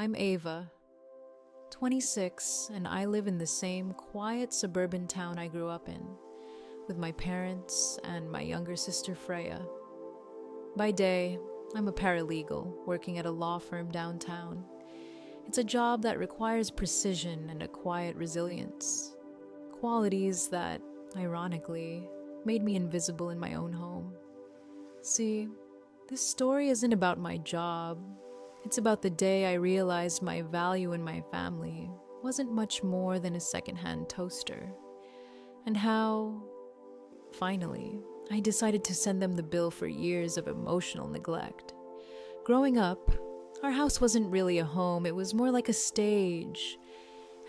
I'm Ava, 26, and I live in the same quiet suburban town I grew up in, with my parents and my younger sister Freya. By day, I'm a paralegal working at a law firm downtown. It's a job that requires precision and a quiet resilience, qualities that, ironically, made me invisible in my own home. See, this story isn't about my job. It's about the day I realized my value in my family wasn't much more than a secondhand toaster, and how, finally, I decided to send them the bill for years of emotional neglect. Growing up, our house wasn't really a home, it was more like a stage,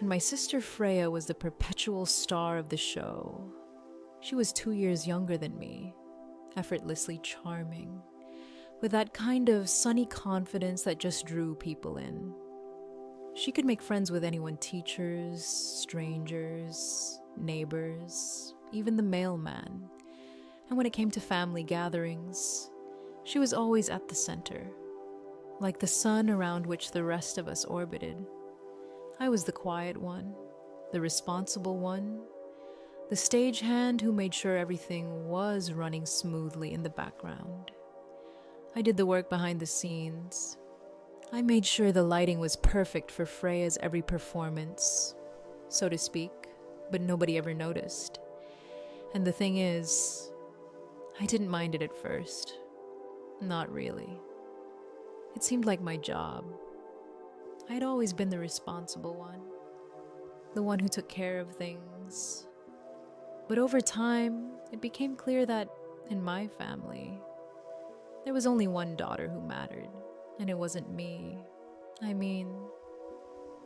and my sister Freya was the perpetual star of the show. She was 2 years younger than me, effortlessly charming, with that kind of sunny confidence that just drew people in. She could make friends with anyone: teachers, strangers, neighbors, even the mailman. And when it came to family gatherings, she was always at the center, like the sun around which the rest of us orbited. I was the quiet one, the responsible one, the stagehand who made sure everything was running smoothly in the background. I did the work behind the scenes. I made sure the lighting was perfect for Freya's every performance, so to speak, but nobody ever noticed. And the thing is, I didn't mind it at first. Not really. It seemed like my job. I'd always been the responsible one, the one who took care of things. But over time, it became clear that in my family, there was only one daughter who mattered, and it wasn't me. I mean,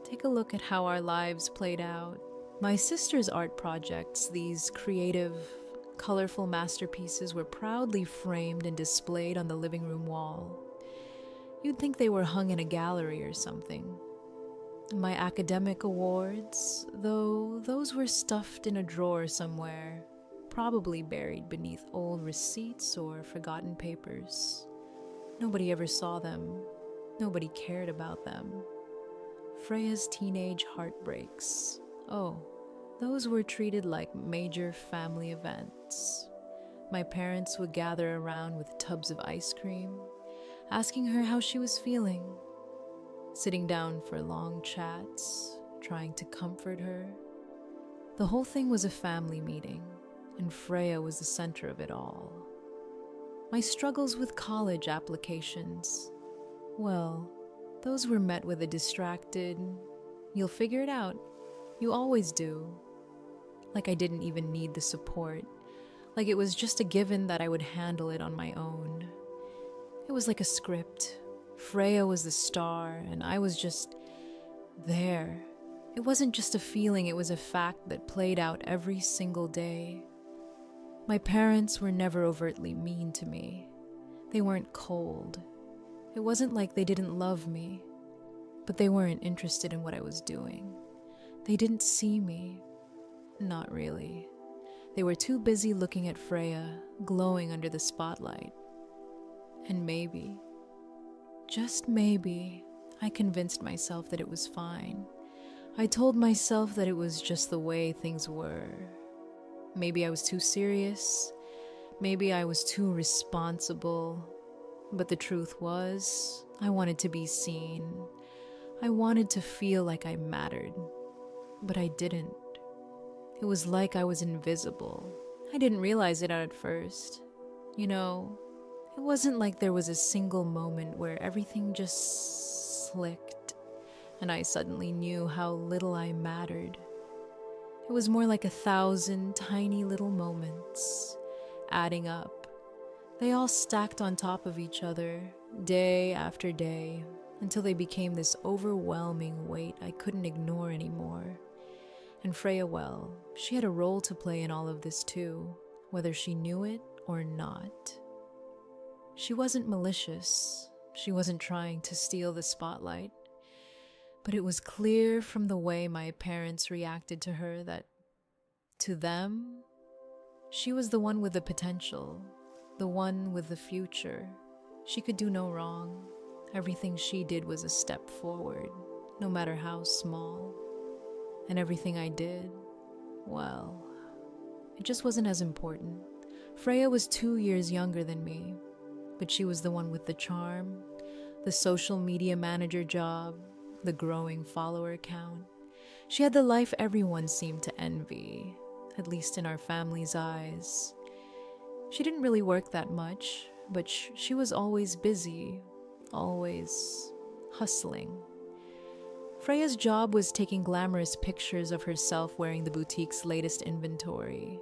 take a look at how our lives played out. My sister's art projects, these creative, colorful masterpieces, were proudly framed and displayed on the living room wall. You'd think they were hung in a gallery or something. My academic awards, though, those were stuffed in a drawer somewhere, probably buried beneath old receipts or forgotten papers. Nobody ever saw them. Nobody cared about them. Freya's teenage heartbreaks. Oh, those were treated like major family events. My parents would gather around with tubs of ice cream, asking her how she was feeling, sitting down for long chats, trying to comfort her. The whole thing was a family meeting, and Freya was the center of it all. My struggles with college applications, well, those were met with a distracted, "You'll figure it out. You always do." Like I didn't even need the support. Like it was just a given that I would handle it on my own. It was like a script. Freya was the star, and I was just there. It wasn't just a feeling, it was a fact that played out every single day. My parents were never overtly mean to me. They weren't cold. It wasn't like they didn't love me, but they weren't interested in what I was doing. They didn't see me. Not really. They were too busy looking at Freya, glowing under the spotlight. And maybe, just maybe, I convinced myself that it was fine. I told myself that it was just the way things were. Maybe I was too serious. Maybe I was too responsible. But the truth was, I wanted to be seen. I wanted to feel like I mattered. But I didn't. It was like I was invisible. I didn't realize it at first. You know, it wasn't like there was a single moment where everything just clicked and I suddenly knew how little I mattered. It was more like 1,000 tiny little moments, adding up. They all stacked on top of each other, day after day, until they became this overwhelming weight I couldn't ignore anymore. And Freya, well, she had a role to play in all of this too, whether she knew it or not. She wasn't malicious. She wasn't trying to steal the spotlight. But it was clear from the way my parents reacted to her that, to them, she was the one with the potential, the one with the future. She could do no wrong. Everything she did was a step forward, no matter how small. And everything I did, well, it just wasn't as important. Freya was 2 years younger than me, but she was the one with the charm, the social media manager job, the growing follower count. She had the life everyone seemed to envy, at least in our family's eyes. She didn't really work that much, but she was always busy, always hustling. Freya's job was taking glamorous pictures of herself wearing the boutique's latest inventory.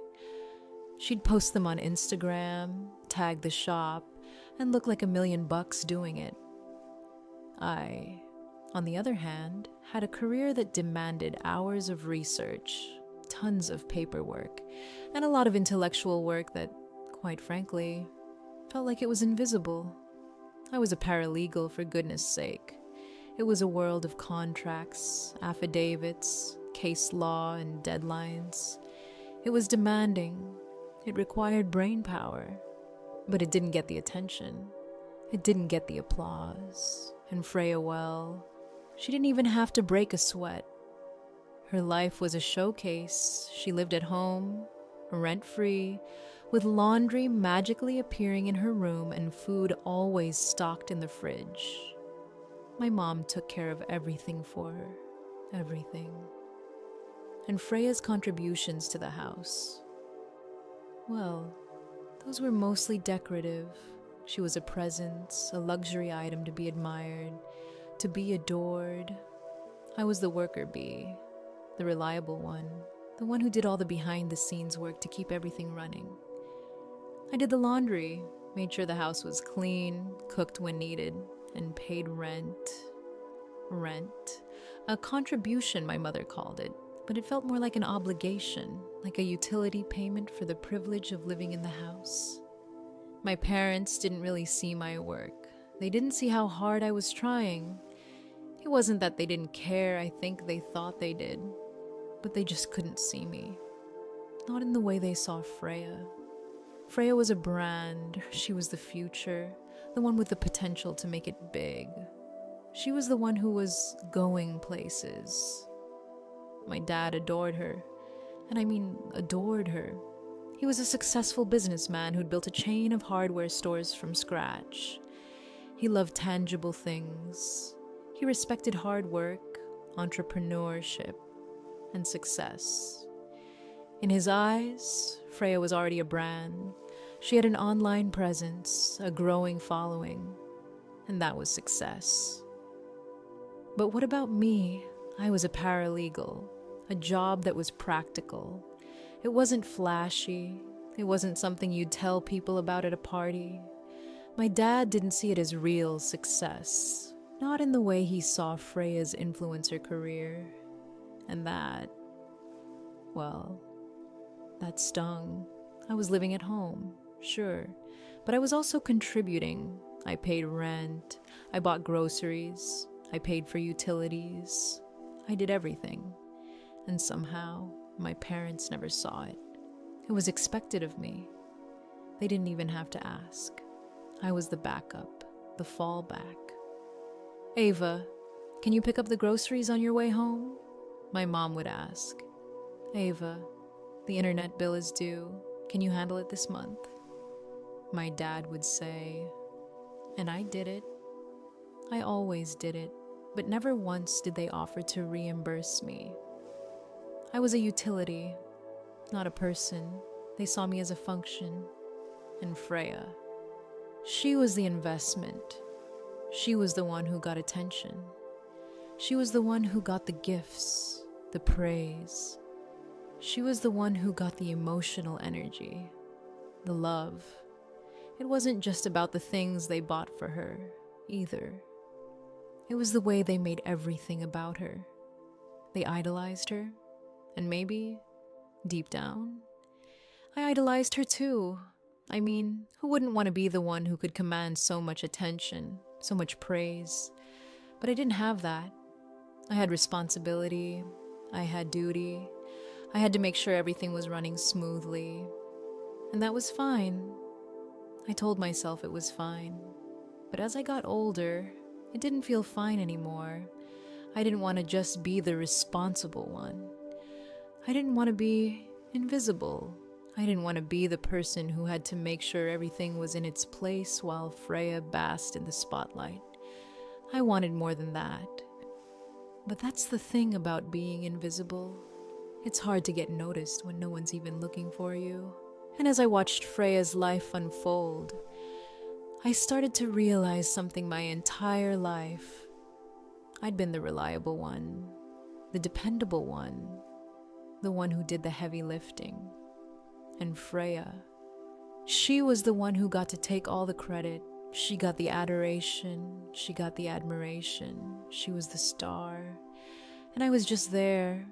She'd post them on Instagram, tag the shop, and look like $1,000,000 doing it. I, on the other hand, had a career that demanded hours of research, tons of paperwork, and a lot of intellectual work that, quite frankly, felt like it was invisible. I was a paralegal, for goodness sake. It was a world of contracts, affidavits, case law, and deadlines. It was demanding. It required brain power. But it didn't get the attention. It didn't get the applause. And Freya, well, she didn't even have to break a sweat. Her life was a showcase. She lived at home, rent-free, with laundry magically appearing in her room and food always stocked in the fridge. My mom took care of everything for her, everything. And Freya's contributions to the house, well, those were mostly decorative. She was a presence, a luxury item to be admired, to be adored. I was the worker bee, the reliable one, the one who did all the behind-the-scenes work to keep everything running. I did the laundry, made sure the house was clean, cooked when needed, and paid rent. Rent. A contribution, my mother called it, but it felt more like an obligation, like a utility payment for the privilege of living in the house. My parents didn't really see my work. They didn't see how hard I was trying. It wasn't that they didn't care, I think they thought they did, but they just couldn't see me. Not in the way they saw Freya. Freya was a brand. She was the future, the one with the potential to make it big. She was the one who was going places. My dad adored her, and I mean adored her. He was a successful businessman who'd built a chain of hardware stores from scratch. He loved tangible things. He respected hard work, entrepreneurship, and success. In his eyes, Freya was already a brand. She had an online presence, a growing following, and that was success. But what about me? I was a paralegal, a job that was practical. It wasn't flashy. It wasn't something you'd tell people about at a party. My dad didn't see it as real success, not in the way he saw Freya's influencer career. And that, well, that stung. I was living at home, sure, but I was also contributing. I paid rent, I bought groceries, I paid for utilities. I did everything. And somehow, my parents never saw it. It was expected of me. They didn't even have to ask. I was the backup, the fallback. Ava, can you pick up the groceries on your way home? My mom would ask. Ava, the internet bill is due. Can you handle it this month? My dad would say, and I did it. I always did it, but never once did they offer to reimburse me. I was a utility, not a person. They saw me as a function. And Freya, she was the investment. She was the one who got attention. She was the one who got the gifts, the praise. She was the one who got the emotional energy, the love. It wasn't just about the things they bought for her, either. It was the way they made everything about her. They idolized her, and maybe, deep down, I idolized her too. I mean, who wouldn't want to be the one who could command so much attention, so much praise? But I didn't have that. I had responsibility. I had duty. I had to make sure everything was running smoothly. And that was fine. I told myself it was fine. But as I got older, It didn't feel fine anymore. I didn't want to just be the responsible one. I didn't want to be invisible. I didn't want to be the person who had to make sure everything was in its place while Freya basked in the spotlight. I wanted more than that. But that's the thing about being invisible. It's hard to get noticed when no one's even looking for you. And as I watched Freya's life unfold, I started to realize something my entire life. I'd been the reliable one, the dependable one, the one who did the heavy lifting. And Freya, she was the one who got to take all the credit. She got the adoration, she got the admiration, she was the star. And I was just there.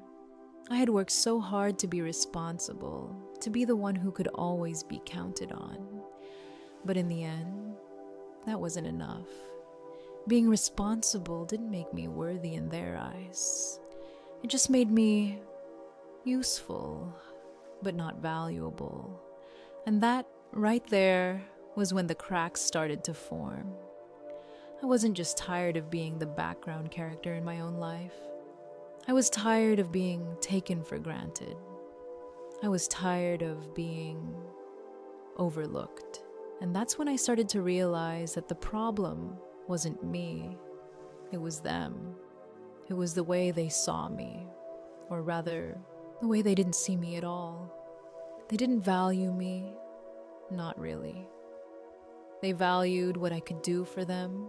I had worked so hard to be responsible, to be the one who could always be counted on. But in the end, that wasn't enough. Being responsible didn't make me worthy in their eyes. It just made me useful, but not valuable. And that, right there, was when the cracks started to form. I wasn't just tired of being the background character in my own life. I was tired of being taken for granted. I was tired of being overlooked. And that's when I started to realize that the problem wasn't me. It was them. It was the way they saw me. Or rather, the way they didn't see me at all. They didn't value me. Not really. They valued what I could do for them.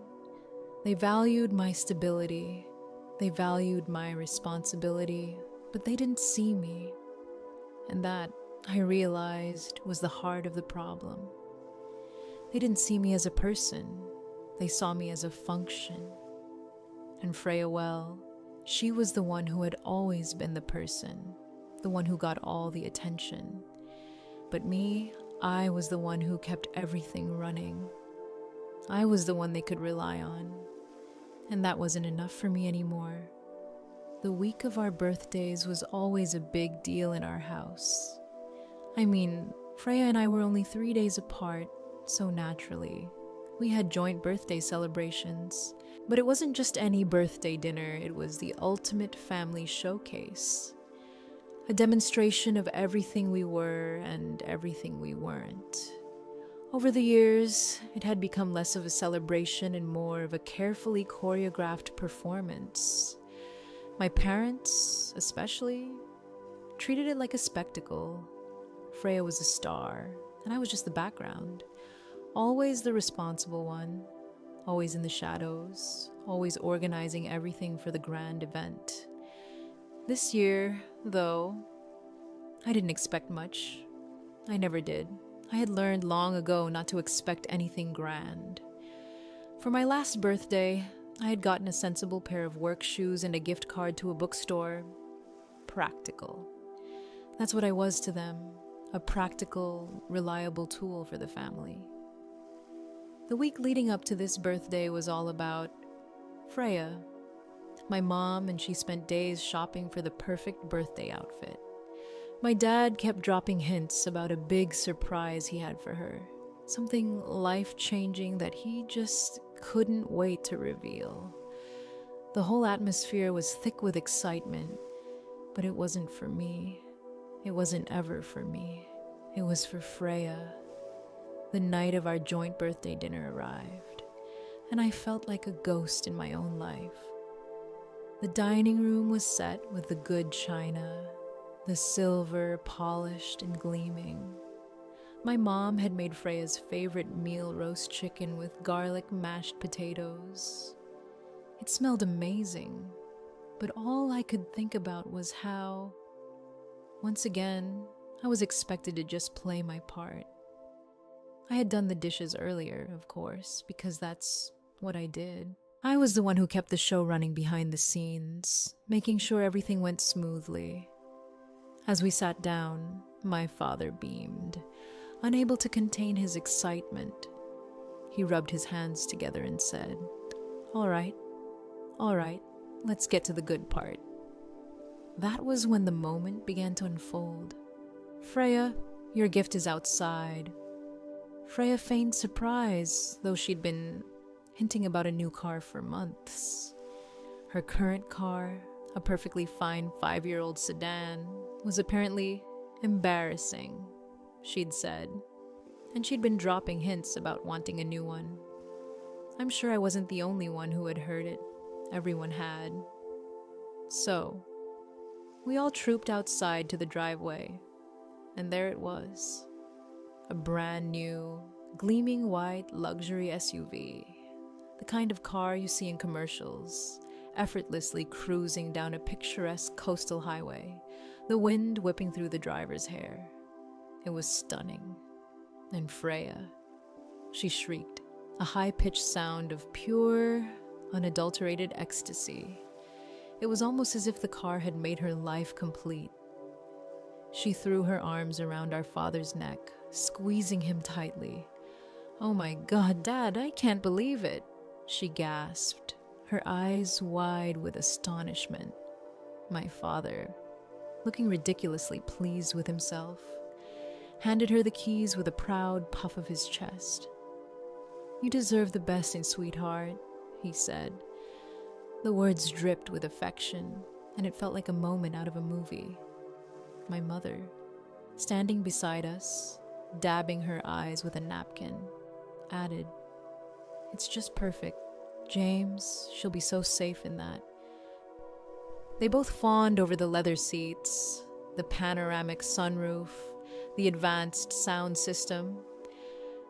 They valued my stability. They valued my responsibility, but they didn't see me. And that, I realized, was the heart of the problem. They didn't see me as a person. They saw me as a function. And Freya, well, she was the one who had always been the person, the one who got all the attention. But me, I was the one who kept everything running. I was the one they could rely on. And that wasn't enough for me anymore. The week of our birthdays was always a big deal in our house. I mean, Freya and I were only 3 days apart, so naturally, we had joint birthday celebrations. But it wasn't just any birthday dinner, it was the ultimate family showcase. A demonstration of everything we were and everything we weren't. Over the years, it had become less of a celebration and more of a carefully choreographed performance. My parents, especially, treated it like a spectacle. Freya was a star, and I was just the background. Always the responsible one, always in the shadows, always organizing everything for the grand event. This year, though, I didn't expect much. I never did. I had learned long ago not to expect anything grand. For my last birthday, I had gotten a sensible pair of work shoes and a gift card to a bookstore. Practical. That's what I was to them, a practical, reliable tool for the family. The week leading up to this birthday was all about Freya, my mom, and she spent days shopping for the perfect birthday outfit. My dad kept dropping hints about a big surprise he had for her, something life-changing that he just couldn't wait to reveal. The whole atmosphere was thick with excitement, but it wasn't for me. It wasn't ever for me. It was for Freya. The night of our joint birthday dinner arrived, and I felt like a ghost in my own life. The dining room was set with the good china, the silver polished and gleaming. My mom had made Freya's favorite meal, roast chicken with garlic mashed potatoes. It smelled amazing, but all I could think about was how, once again, I was expected to just play my part. I had done the dishes earlier, of course, because that's what I did. I was the one who kept the show running behind the scenes, making sure everything went smoothly. As we sat down, my father beamed, unable to contain his excitement. He rubbed his hands together and said, all right, let's get to the good part." That was when the moment began to unfold. "Freya, your gift is outside." Freya feigned surprise, though she'd been hinting about a new car for months. Her current car, a perfectly fine 5-year-old sedan, was apparently embarrassing, she'd said, and she'd been dropping hints about wanting a new one. I'm sure I wasn't the only one who had heard it. Everyone had. So, we all trooped outside to the driveway, and there it was. A brand new, gleaming white luxury SUV. The kind of car you see in commercials, effortlessly cruising down a picturesque coastal highway, the wind whipping through the driver's hair. It was stunning. And Freya, she shrieked, a high-pitched sound of pure, unadulterated ecstasy. It was almost as if the car had made her life complete. She threw her arms around our father's neck, squeezing him tightly. "Oh my God, Dad, I can't believe it," she gasped, her eyes wide with astonishment. My father, looking ridiculously pleased with himself, handed her the keys with a proud puff of his chest. "You deserve the best, sweetheart," he said. The words dripped with affection, and it felt like a moment out of a movie. My mother, standing beside us, dabbing her eyes with a napkin, added, "It's just perfect. James, she'll be so safe in that." They both fawned over the leather seats, the panoramic sunroof, the advanced sound system.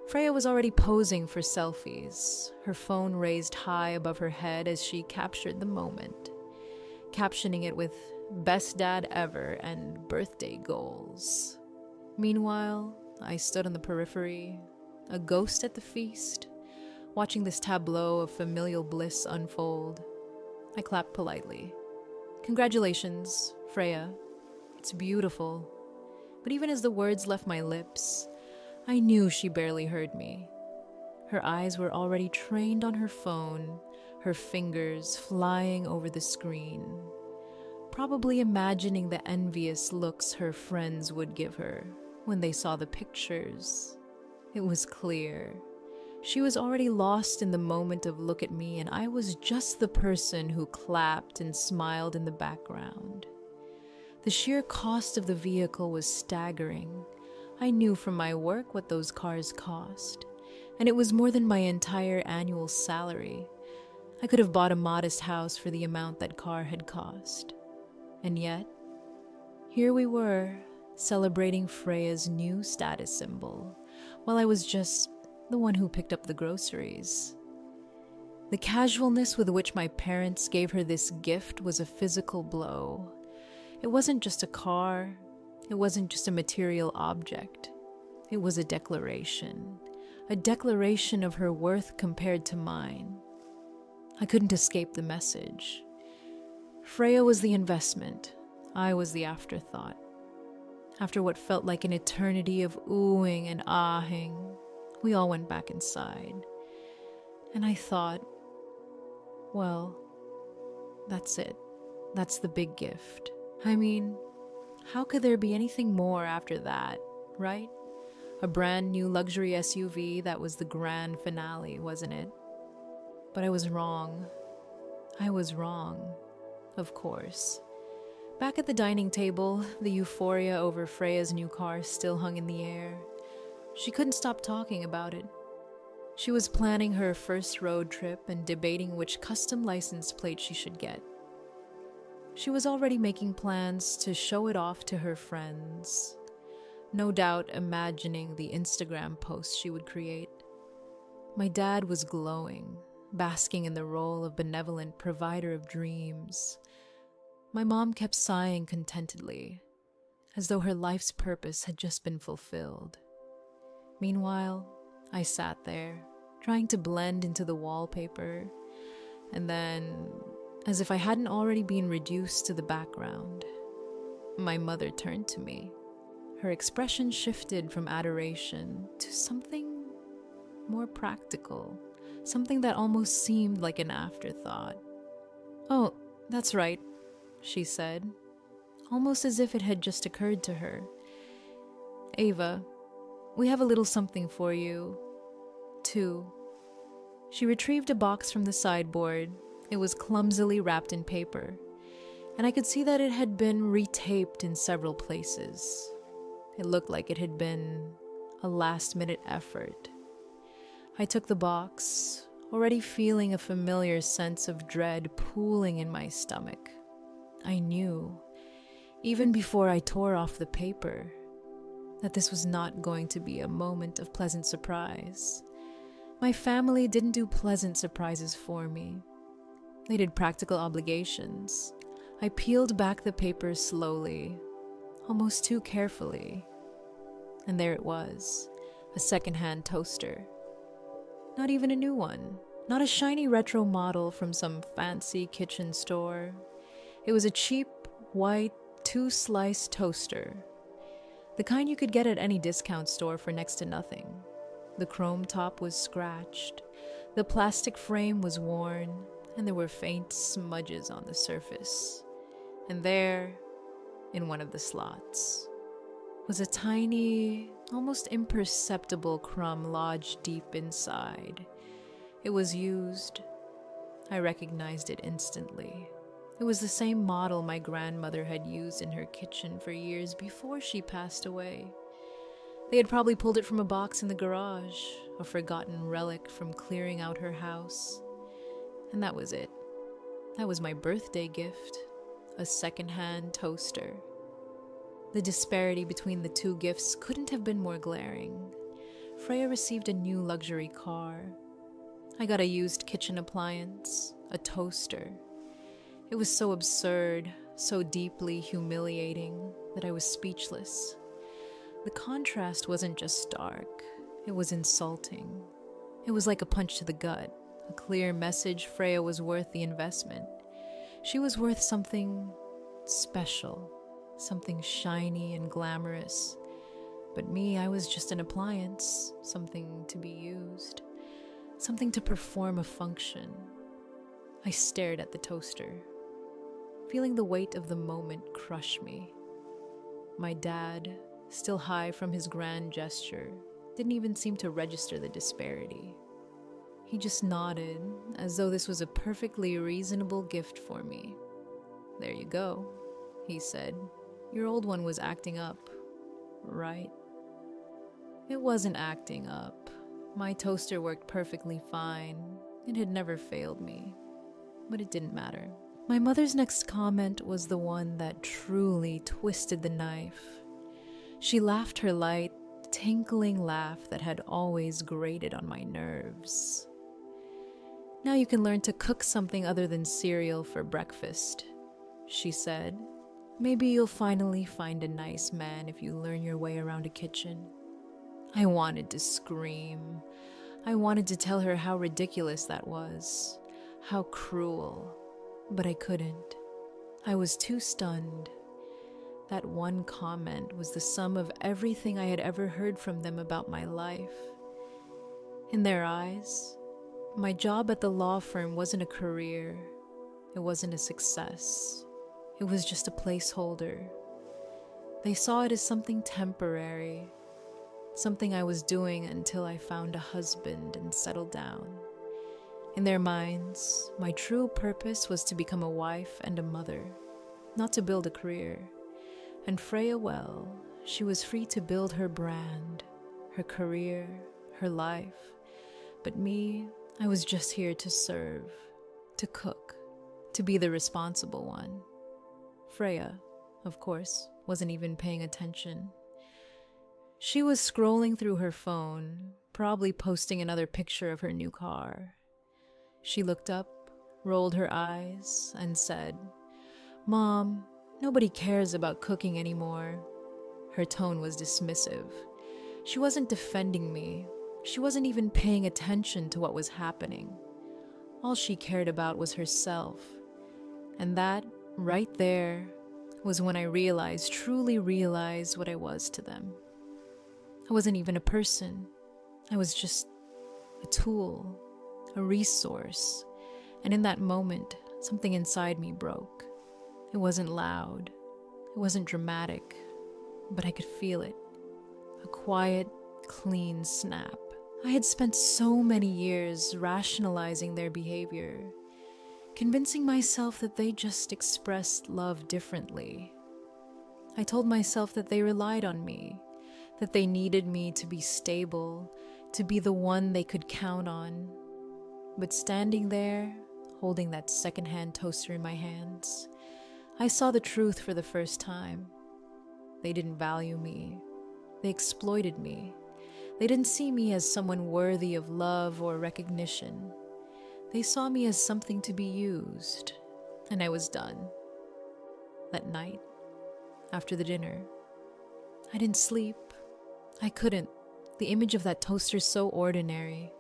Freya was already posing for selfies, her phone raised high above her head as she captured the moment, captioning it with "Best Dad Ever" and "Birthday Goals." Meanwhile, I stood on the periphery, a ghost at the feast, watching this tableau of familial bliss unfold. I clapped politely. "Congratulations, Freya. It's beautiful." But even as the words left my lips, I knew she barely heard me. Her eyes were already trained on her phone, her fingers flying over the screen, probably imagining the envious looks her friends would give her when they saw the pictures. It was clear. She was already lost in the moment of look at me, and I was just the person who clapped and smiled in the background. The sheer cost of the vehicle was staggering. I knew from my work what those cars cost, and it was more than my entire annual salary. I could have bought a modest house for the amount that car had cost. And yet, here we were, celebrating Freya's new status symbol, while I was just the one who picked up the groceries. The casualness with which my parents gave her this gift was a physical blow. It wasn't just a car. It wasn't just a material object. It was a declaration of her worth compared to mine. I couldn't escape the message. Freya was the investment. I was the afterthought. After what felt like an eternity of oohing and ahing, we all went back inside. And I thought, well, that's it. That's the big gift. I mean, how could there be anything more after that, right? A brand new luxury SUV that was the grand finale, wasn't it? But I was wrong. I was wrong, of course. Back at the dining table, the euphoria over Freya's new car still hung in the air. She couldn't stop talking about it. She was planning her first road trip and debating which custom license plate she should get. She was already making plans to show it off to her friends, no doubt imagining the Instagram posts she would create. My dad was glowing, basking in the role of benevolent provider of dreams. My mom kept sighing contentedly, as though her life's purpose had just been fulfilled. Meanwhile, I sat there, trying to blend into the wallpaper, and then, as if I hadn't already been reduced to the background, my mother turned to me. Her expression shifted from adoration to something more practical, something that almost seemed like an afterthought. "Oh, that's right," she said, almost as if it had just occurred to her. "Ava, we have a little something for you, too." She retrieved a box from the sideboard. It was clumsily wrapped in paper, and I could see that it had been retaped in several places. It looked like it had been a last-minute effort. I took the box, already feeling a familiar sense of dread pooling in my stomach. I knew, even before I tore off the paper, that this was not going to be a moment of pleasant surprise. My family didn't do pleasant surprises for me. They did practical obligations. I peeled back the paper slowly, almost too carefully. And there it was, a secondhand toaster. Not even a new one, not a shiny retro model from some fancy kitchen store. It was a cheap, white, 2-slice toaster. The kind you could get at any discount store for next to nothing. The chrome top was scratched, the plastic frame was worn, and there were faint smudges on the surface. And there, in one of the slots, was a tiny, almost imperceptible crumb lodged deep inside. It was used. I recognized it instantly. It was the same model my grandmother had used in her kitchen for years before she passed away. They had probably pulled it from a box in the garage, a forgotten relic from clearing out her house. And that was it. That was my birthday gift, a secondhand toaster. The disparity between the two gifts couldn't have been more glaring. Freya received a new luxury car. I got a used kitchen appliance, a toaster. It was so absurd, so deeply humiliating that I was speechless. The contrast wasn't just stark, it was insulting. It was like a punch to the gut, a clear message Freya was worth the investment. She was worth something special, something shiny and glamorous. But me, I was just an appliance, something to be used, something to perform a function. I stared at the toaster, feeling the weight of the moment crush me. My dad, still high from his grand gesture, didn't even seem to register the disparity. He just nodded, as though this was a perfectly reasonable gift for me. "There you go," he said. "Your old one was acting up, right?" It wasn't acting up. My toaster worked perfectly fine. It had never failed me. But it didn't matter. My mother's next comment was the one that truly twisted the knife. She laughed her light, tinkling laugh that had always grated on my nerves. "Now you can learn to cook something other than cereal for breakfast," she said. "Maybe you'll finally find a nice man if you learn your way around a kitchen." I wanted to scream. I wanted to tell her how ridiculous that was, how cruel, but I couldn't. I was too stunned. That one comment was the sum of everything I had ever heard from them about my life. In their eyes, my job at the law firm wasn't a career. It wasn't a success. It was just a placeholder. They saw it as something temporary, something I was doing until I found a husband and settled down. In their minds, my true purpose was to become a wife and a mother, not to build a career. And Freya, well, she was free to build her brand, her career, her life. But me, I was just here to serve, to cook, to be the responsible one. Freya, of course, wasn't even paying attention. She was scrolling through her phone, probably posting another picture of her new car. She looked up, rolled her eyes, and said, "Mom, nobody cares about cooking anymore." Her tone was dismissive. She wasn't defending me. She wasn't even paying attention to what was happening. All she cared about was herself. And that, right there, was when I truly realized what I was to them. I wasn't even a person. I was just a tool, a resource. And in that moment, something inside me broke. It wasn't loud. It wasn't dramatic. But I could feel it. A quiet, clean snap. I had spent so many years rationalizing their behavior, convincing myself that they just expressed love differently. I told myself that they relied on me, that they needed me to be stable, to be the one they could count on. But standing there, holding that secondhand toaster in my hands, I saw the truth for the first time. They didn't value me. They exploited me. They didn't see me as someone worthy of love or recognition. They saw me as something to be used, and I was done. That night, after the dinner, I didn't sleep. I couldn't. The image of that toaster, so ordinary,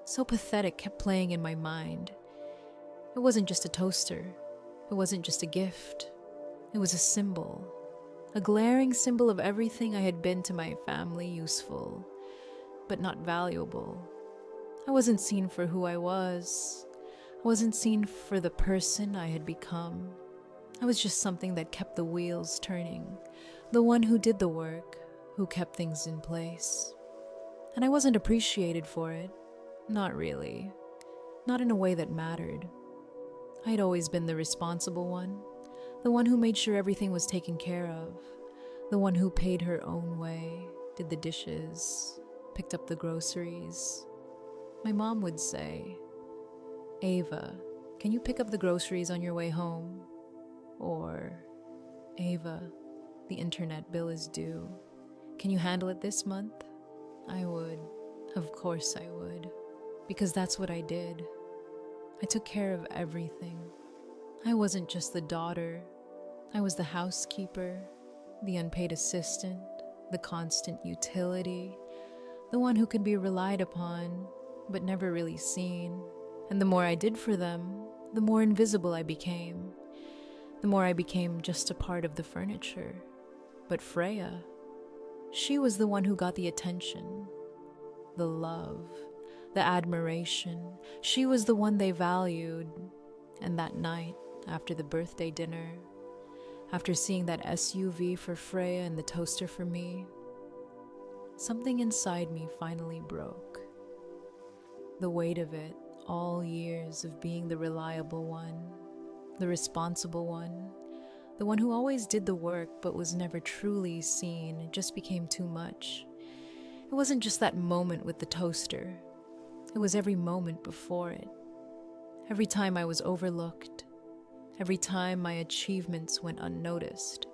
so pathetic, kept playing in my mind. It wasn't just a toaster. It wasn't just a gift. It was a symbol. A glaring symbol of everything I had been to my family, useful, but not valuable. I wasn't seen for who I was. I wasn't seen for the person I had become. I was just something that kept the wheels turning, the one who did the work, who kept things in place. And I wasn't appreciated for it. Not really. Not in a way that mattered. I had always been the responsible one, the one who made sure everything was taken care of, the one who paid her own way, did the dishes, picked up the groceries. My mom would say, "Ava, can you pick up the groceries on your way home?" Or, "Ava, the internet bill is due. Can you handle it this month?" I would. Of course I would. Because that's what I did. I took care of everything. I wasn't just the daughter. I was the housekeeper, the unpaid assistant, the constant utility, the one who could be relied upon, but never really seen. And the more I did for them, the more invisible I became. The more I became just a part of the furniture. But Freya, she was the one who got the attention, the love, the admiration. She was the one they valued. And that night, after the birthday dinner, after seeing that SUV for Freya and the toaster for me, something inside me finally broke. The weight of it, all years of being the reliable one, the responsible one, the one who always did the work but was never truly seen, it just became too much. It wasn't just that moment with the toaster. It was every moment before it. Every time I was overlooked. Every time my achievements went unnoticed.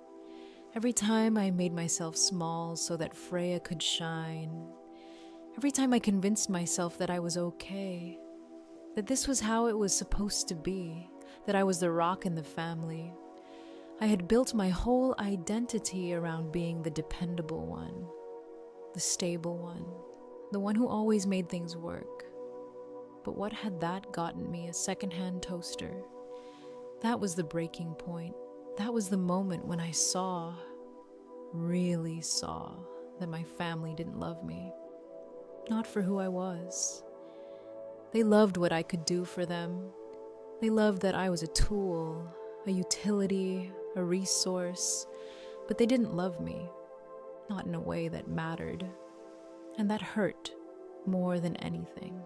Every time I made myself small so that Freya could shine. Every time I convinced myself that I was okay. That this was how it was supposed to be. That I was the rock in the family. I had built my whole identity around being the dependable one. The stable one. The one who always made things work. But what had that gotten me? A secondhand toaster. That was the breaking point. That was the moment when I saw, really saw, that my family didn't love me. Not for who I was. They loved what I could do for them. They loved that I was a tool, a utility, a resource, but they didn't love me. Not in a way that mattered. And that hurt more than anything.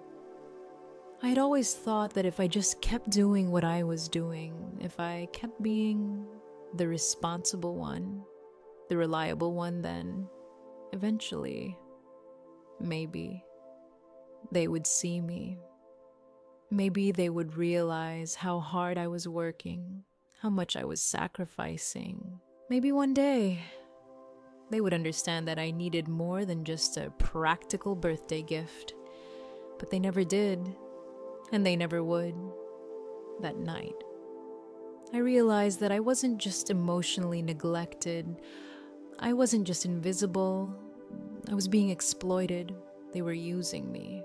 I had always thought that if I just kept doing what I was doing, if I kept being the responsible one, the reliable one, then eventually, maybe, they would see me. Maybe they would realize how hard I was working, how much I was sacrificing. Maybe one day, they would understand that I needed more than just a practical birthday gift. But they never did. And they never would. That night, I realized that I wasn't just emotionally neglected. I wasn't just invisible. I was being exploited. They were using me.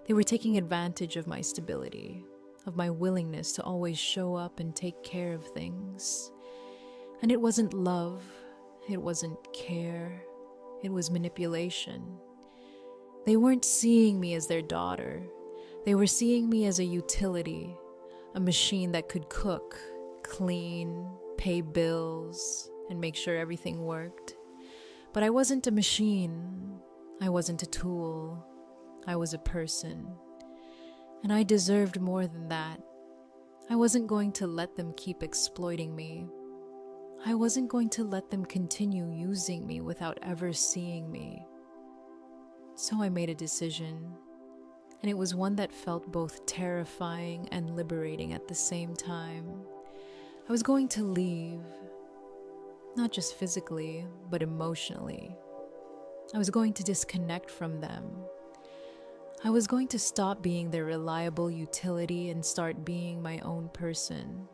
They were taking advantage of my stability, of my willingness to always show up and take care of things. And it wasn't love. It wasn't care. It was manipulation. They weren't seeing me as their daughter. They were seeing me as a utility, a machine that could cook, clean, pay bills, and make sure everything worked. But I wasn't a machine. I wasn't a tool. I was a person, and I deserved more than that. I wasn't going to let them keep exploiting me. I wasn't going to let them continue using me without ever seeing me. So I made a decision, and it was one that felt both terrifying and liberating at the same time. I was going to leave, not just physically, but emotionally. I was going to disconnect from them. I was going to stop being their reliable utility and start being my own person.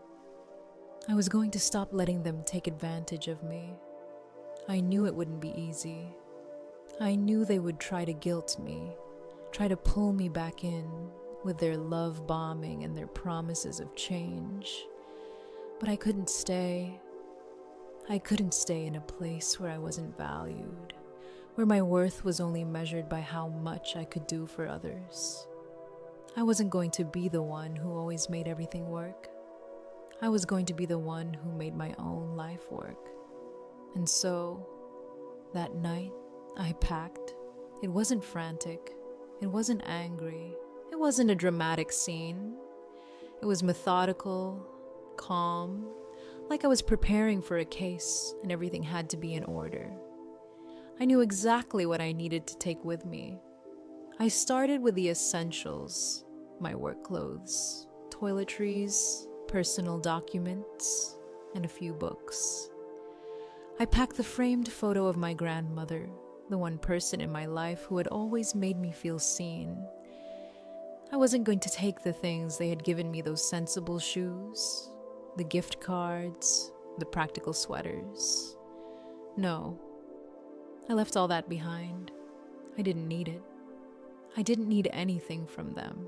I was going to stop letting them take advantage of me. I knew it wouldn't be easy. I knew they would try to guilt me, try to pull me back in with their love bombing and their promises of change. But I couldn't stay. I couldn't stay in a place where I wasn't valued, where my worth was only measured by how much I could do for others. I wasn't going to be the one who always made everything work. I was going to be the one who made my own life work. And so, that night, I packed. It wasn't frantic. It wasn't angry. It wasn't a dramatic scene. It was methodical, calm, like I was preparing for a case and everything had to be in order. I knew exactly what I needed to take with me. I started with the essentials: my work clothes, toiletries, personal documents, and a few books. I packed the framed photo of my grandmother, the one person in my life who had always made me feel seen. I wasn't going to take the things they had given me: those sensible shoes, the gift cards, the practical sweaters. No, I left all that behind. I didn't need it. I didn't need anything from them.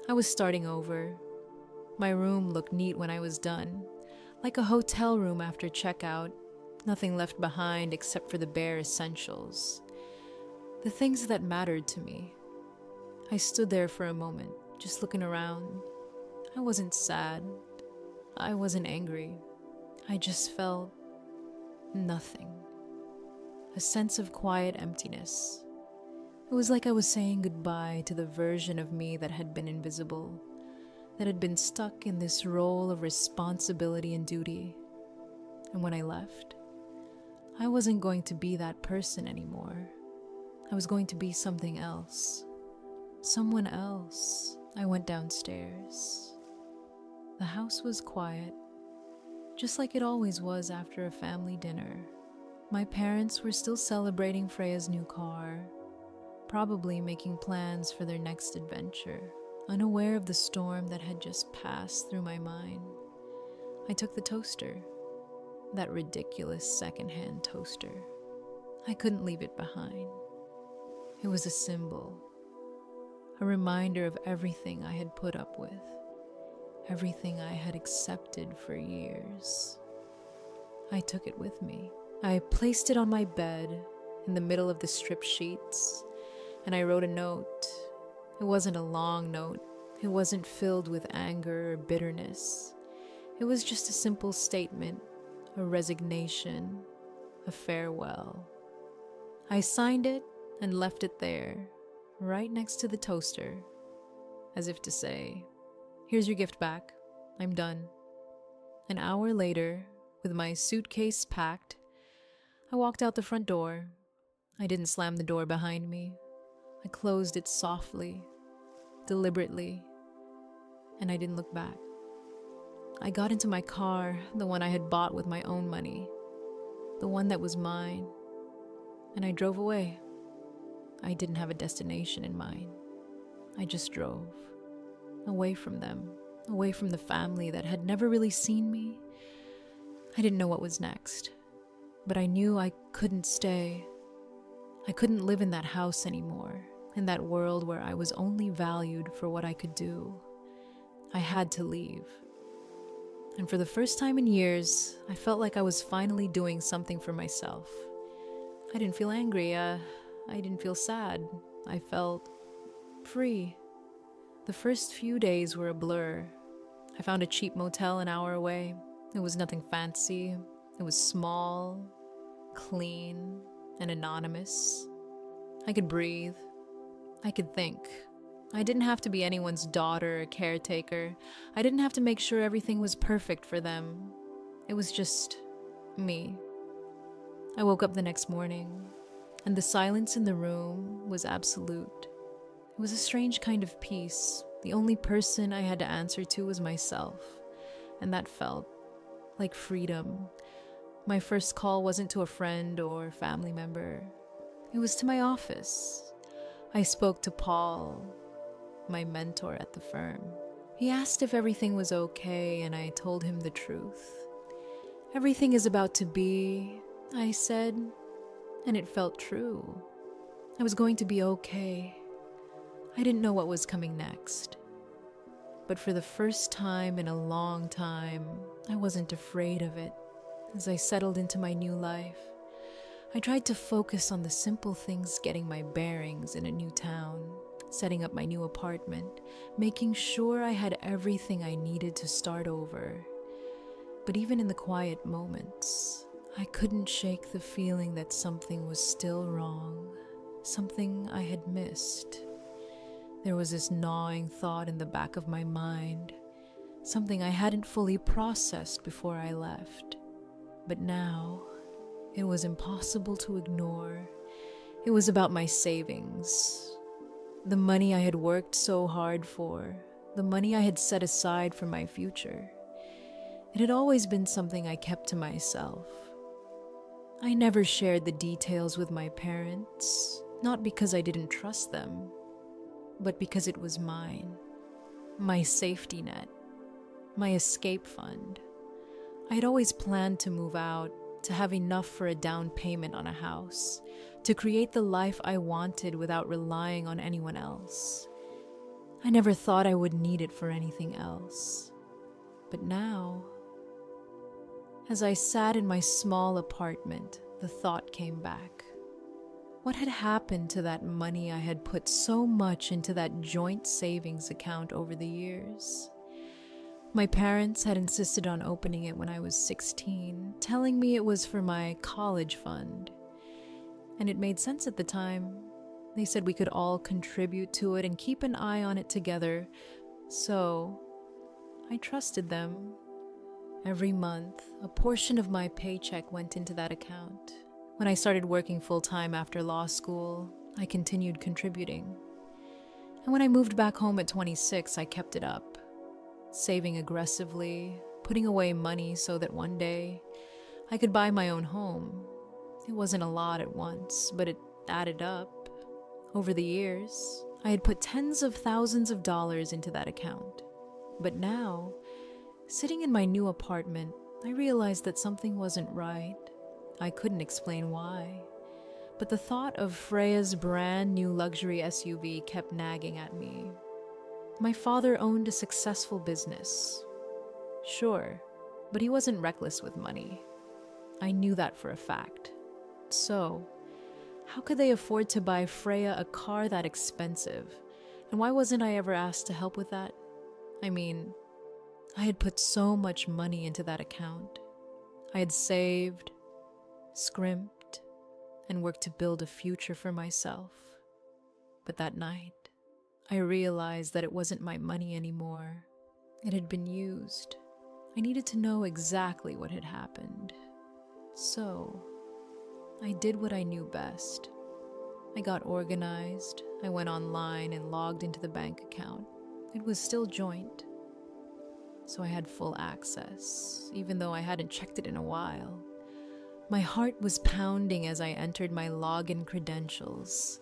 I was starting over. My room looked neat when I was done, like a hotel room after checkout. Nothing left behind except for the bare essentials, the things that mattered to me. I stood there for a moment, just looking around. I wasn't sad. I wasn't angry. I just felt nothing. A sense of quiet emptiness. It was like I was saying goodbye to the version of me that had been invisible, that had been stuck in this role of responsibility and duty. And when I left, I wasn't going to be that person anymore. I was going to be something else. Someone else. I went downstairs. The house was quiet, just like it always was after a family dinner. My parents were still celebrating Freya's new car, probably making plans for their next adventure, unaware of the storm that had just passed through my mind. I took the toaster, that ridiculous secondhand toaster. I couldn't leave it behind. It was a symbol, a reminder of everything I had put up with, everything I had accepted for years. I took it with me. I placed it on my bed in the middle of the stripped sheets, and I wrote a note. It wasn't a long note. It wasn't filled with anger or bitterness. It was just a simple statement, a resignation, a farewell. I signed it and left it there, right next to the toaster, as if to say, "Here's your gift back. I'm done." An hour later, with my suitcase packed, I walked out the front door. I didn't slam the door behind me. I closed it softly, deliberately, and I didn't look back. I got into my car, the one I had bought with my own money, the one that was mine, and I drove away. I didn't have a destination in mind. I just drove, away from them, away from the family that had never really seen me. I didn't know what was next, but I knew I couldn't stay. I couldn't live in that house anymore, in that world where I was only valued for what I could do. I had to leave. And for the first time in years, I felt like I was finally doing something for myself. I didn't feel angry. I didn't feel sad. I felt free. The first few days were a blur. I found a cheap motel an hour away. It was nothing fancy. It was small, clean, and anonymous. I could breathe. I could think. I didn't have to be anyone's daughter or caretaker. I didn't have to make sure everything was perfect for them. It was just me. I woke up the next morning, and the silence in the room was absolute. It was a strange kind of peace. The only person I had to answer to was myself, and that felt like freedom. My first call wasn't to a friend or family member. It was to my office. I spoke to Paul, my mentor at the firm. He asked if everything was okay, and I told him the truth. Everything is about to be, I said, and it felt true. I was going to be okay. I didn't know what was coming next. But for the first time in a long time, I wasn't afraid of it. As I settled into my new life, I tried to focus on the simple things, getting my bearings in a new town, setting up my new apartment, making sure I had everything I needed to start over. But even in the quiet moments, I couldn't shake the feeling that something was still wrong, something I had missed. There was this gnawing thought in the back of my mind, something I hadn't fully processed before I left. But now, it was impossible to ignore. It was about my savings. The money I had worked so hard for, the money I had set aside for my future. It had always been something I kept to myself. I never shared the details with my parents, not because I didn't trust them, but because it was mine, my safety net, my escape fund. I had always planned to move out, to have enough for a down payment on a house, to create the life I wanted without relying on anyone else. I never thought I would need it for anything else. But now, as I sat in my small apartment, the thought came back. What had happened to that money I had put so much into that joint savings account over the years? My parents had insisted on opening it when I was 16, telling me it was for my college fund. And it made sense at the time. They said we could all contribute to it and keep an eye on it together. So I trusted them. Every month, a portion of my paycheck went into that account. When I started working full-time after law school, I continued contributing. And when I moved back home at 26, I kept it up, saving aggressively, putting away money so that one day I could buy my own home. It wasn't a lot at once, but it added up. Over the years, I had put tens of thousands of dollars into that account. But now, sitting in my new apartment, I realized that something wasn't right. I couldn't explain why. But the thought of Freya's brand new luxury SUV kept nagging at me. My father owned a successful business. Sure, but he wasn't reckless with money. I knew that for a fact. So, how could they afford to buy Freya a car that expensive? And why wasn't I ever asked to help with that? I mean, I had put so much money into that account. I had saved, scrimped, and worked to build a future for myself. But that night, I realized that it wasn't my money anymore. It had been used. I needed to know exactly what had happened. So, I did what I knew best. I got organized. I went online and logged into the bank account. It was still joint, so I had full access, even though I hadn't checked it in a while. My heart was pounding as I entered my login credentials.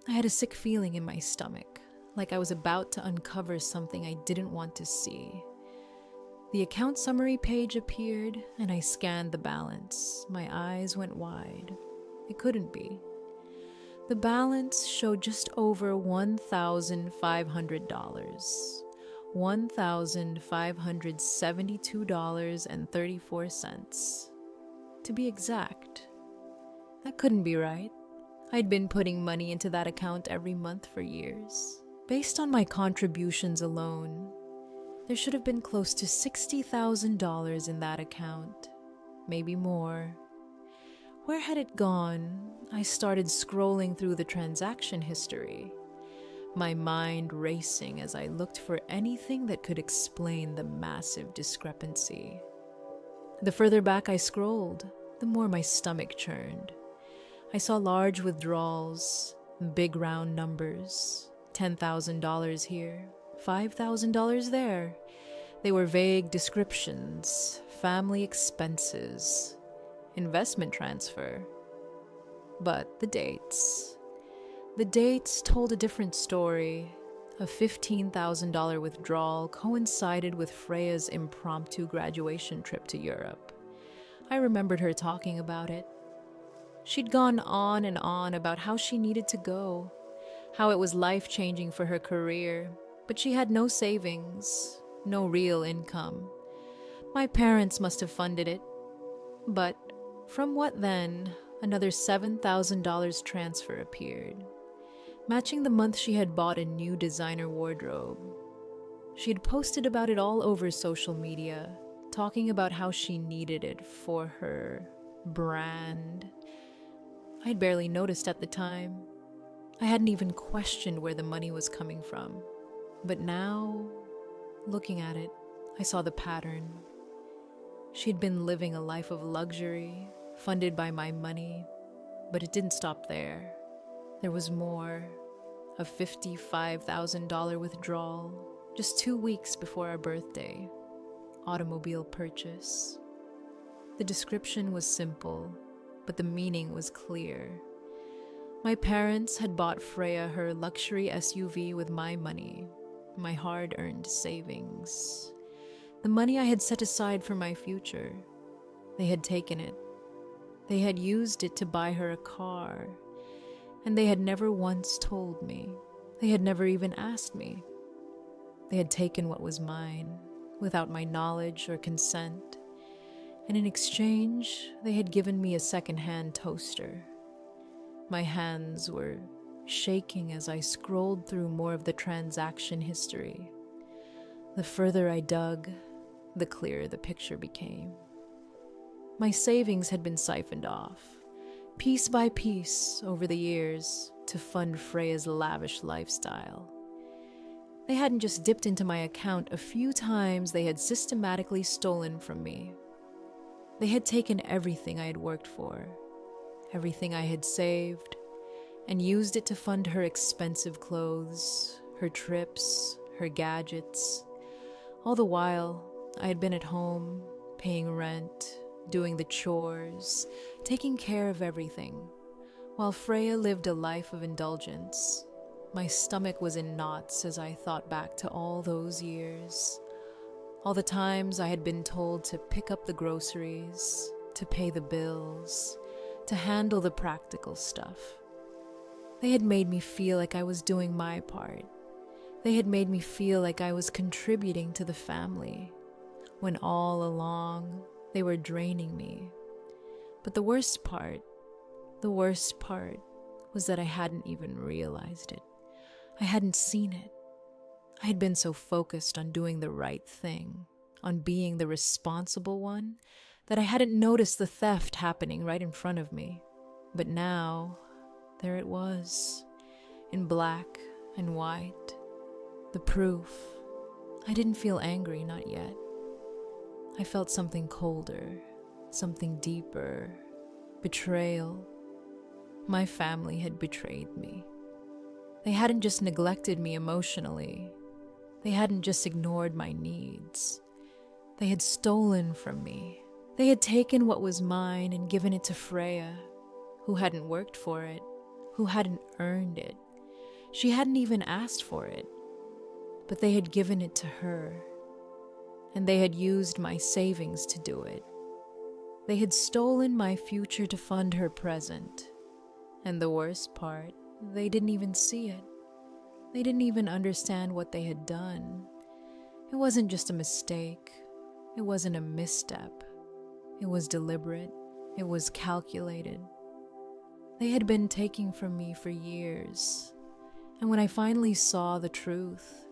I had a sick feeling in my stomach, like I was about to uncover something I didn't want to see. The account summary page appeared, and I scanned the balance. My eyes went wide. It couldn't be. The balance showed just over $1,500. $1,572.34. To be exact. That couldn't be right. I'd been putting money into that account every month for years. Based on my contributions alone, there should have been close to $60,000 in that account, maybe more. Where had it gone? I started scrolling through the transaction history. my mind racing as I looked for anything that could explain the massive discrepancy. The further back I scrolled, the more my stomach churned. I saw large withdrawals, big round numbers, $10,000 here, $5,000 there. They were vague descriptions, family expenses, investment transfer. But the dates told a different story. A $15,000 withdrawal coincided with Freya's impromptu graduation trip to Europe. I remembered her talking about it. She'd gone on and on about how she needed to go, how it was life-changing for her career, but she had no savings, no real income. My parents must have funded it. But from what then, another $7,000 transfer appeared, matching the month she had bought a new designer wardrobe. She had posted about it all over social media, talking about how she needed it for her brand. I'd barely noticed at the time. I hadn't even questioned where the money was coming from. But now, looking at it, I saw the pattern. She'd been living a life of luxury, funded by my money, but it didn't stop there. There was more. A $55,000 withdrawal just 2 weeks before our birthday. Automobile purchase. The description was simple, but the meaning was clear. My parents had bought Freya her luxury SUV with my money, my hard-earned savings. The money I had set aside for my future. They had taken it. They had used it to buy her a car. And they had never once told me. They had never even asked me. They had taken what was mine, without my knowledge or consent. And in exchange, they had given me a second-hand toaster. My hands were shaking as I scrolled through more of the transaction history. The further I dug, the clearer the picture became. My savings had been siphoned off, piece by piece over the years, to fund Freya's lavish lifestyle. They hadn't just dipped into my account a few times, they had systematically stolen from me. They had taken everything I had worked for, everything I had saved, and used it to fund her expensive clothes, her trips, her gadgets. All the while, I had been at home, paying rent, doing the chores, taking care of everything, while Freya lived a life of indulgence. My stomach was in knots as I thought back to all those years, all the times I had been told to pick up the groceries, to pay the bills, to handle the practical stuff. They had made me feel like I was doing my part. They had made me feel like I was contributing to the family, when all along they were draining me. But the worst part was that I hadn't even realized it. I hadn't seen it. I had been so focused on doing the right thing, on being the responsible one, that I hadn't noticed the theft happening right in front of me. But now, there it was, in black and white. The proof. I didn't feel angry, not yet. I felt something colder, something deeper. Betrayal. My family had betrayed me. They hadn't just neglected me emotionally. They hadn't just ignored my needs. They had stolen from me. They had taken what was mine and given it to Freya, who hadn't worked for it, who hadn't earned it. She hadn't even asked for it, but they had given it to her, and they had used my savings to do it. They had stolen my future to fund her present. And the worst part, they didn't even see it. They didn't even understand what they had done. It wasn't just a mistake. It wasn't a misstep. It was deliberate. It was calculated. They had been taking from me for years. And when I finally saw the truth,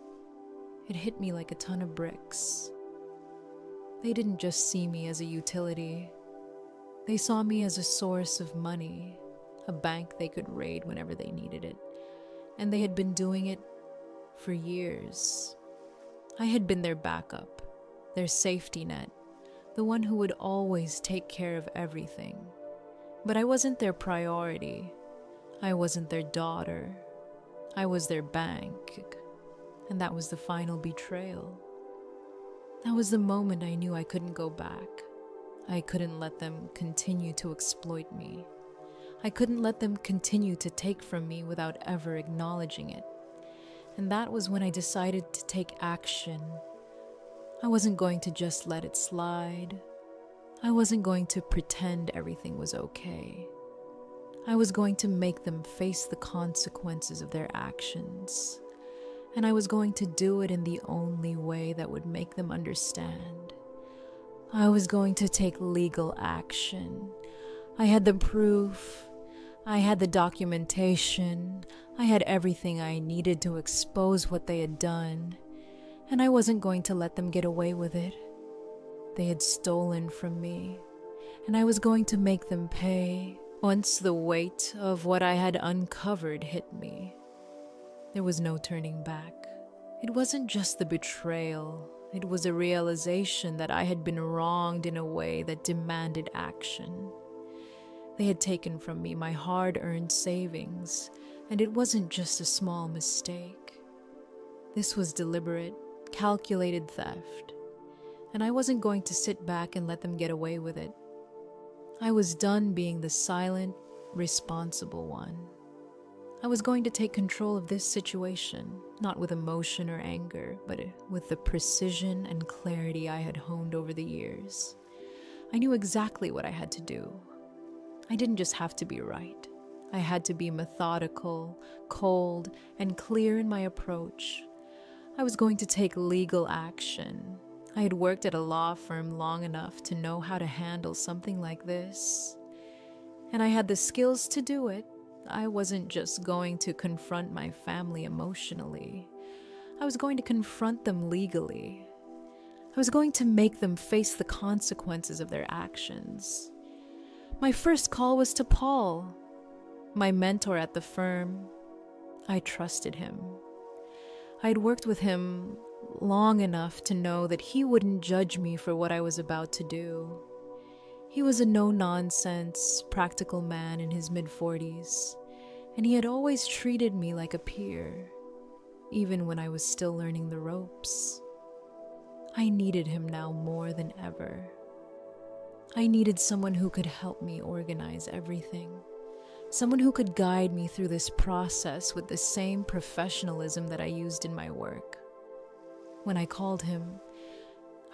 it hit me like a ton of bricks. They didn't just see me as a utility. They saw me as a source of money, a bank they could raid whenever they needed it. and they had been doing it for years. I had been their backup, their safety net, the one who would always take care of everything. But I wasn't their priority. I wasn't their daughter. I was their bank. And that was the final betrayal. That was the moment I knew I couldn't go back. I couldn't let them continue to exploit me. I couldn't let them continue to take from me without ever acknowledging it. And that was when I decided to take action. I wasn't going to just let it slide. I wasn't going to pretend everything was okay. I was going to make them face the consequences of their actions. And I was going to do it in the only way that would make them understand. I was going to take legal action. I had the proof. I had the documentation. I had everything I needed to expose what they had done. And I wasn't going to let them get away with it. They had stolen from me, and I was going to make them pay once the weight of what I had uncovered hit me. There was no turning back. It wasn't just the betrayal. It was a realization that I had been wronged in a way that demanded action. They had taken from me my hard-earned savings, and it wasn't just a small mistake. This was deliberate, calculated theft, and I wasn't going to sit back and let them get away with it. I was done being the silent, responsible one. I was going to take control of this situation, not with emotion or anger, but with the precision and clarity I had honed over the years. I knew exactly what I had to do. I didn't just have to be right. I had to be methodical, cold, and clear in my approach. I was going to take legal action. I had worked at a law firm long enough to know how to handle something like this. And I had the skills to do it. I wasn't just going to confront my family emotionally. I was going to confront them legally. I was going to make them face the consequences of their actions. My first call was to Paul, my mentor at the firm. I trusted him. I'd worked with him long enough to know that he wouldn't judge me for what I was about to do. He was a no-nonsense, practical man in his mid-40s, and he had always treated me like a peer, even when I was still learning the ropes. I needed him now more than ever. I needed someone who could help me organize everything, someone who could guide me through this process with the same professionalism that I used in my work. When I called him,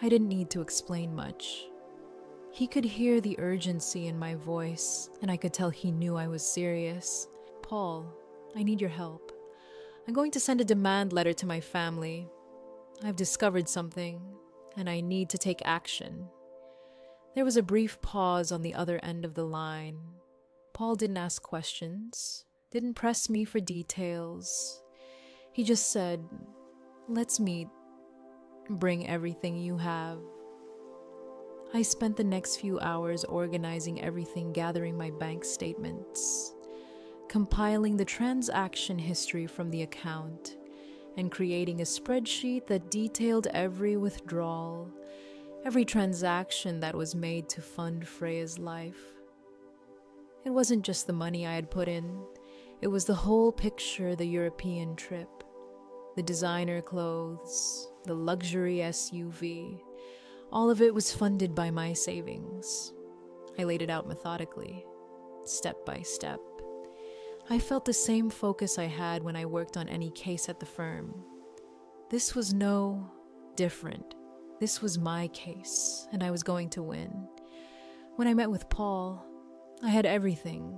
I didn't need to explain much. He could hear the urgency in my voice, and I could tell he knew I was serious. Paul, I need your help. I'm going to send a demand letter to my family. I've discovered something, and I need to take action. There was a brief pause on the other end of the line. Paul didn't ask questions, didn't press me for details. He just said, "Let's meet. Bring everything you have." I spent the next few hours organizing everything, gathering my bank statements, compiling the transaction history from the account, and creating a spreadsheet that detailed every withdrawal, every transaction that was made to fund Freya's life. It wasn't just the money I had put in, it was the whole picture: the European trip, the designer clothes, the luxury SUV. All of it was funded by my savings. I laid it out methodically, step by step. I felt the same focus I had when I worked on any case at the firm. This was no different. This was my case, and I was going to win. When I met with Paul, I had everything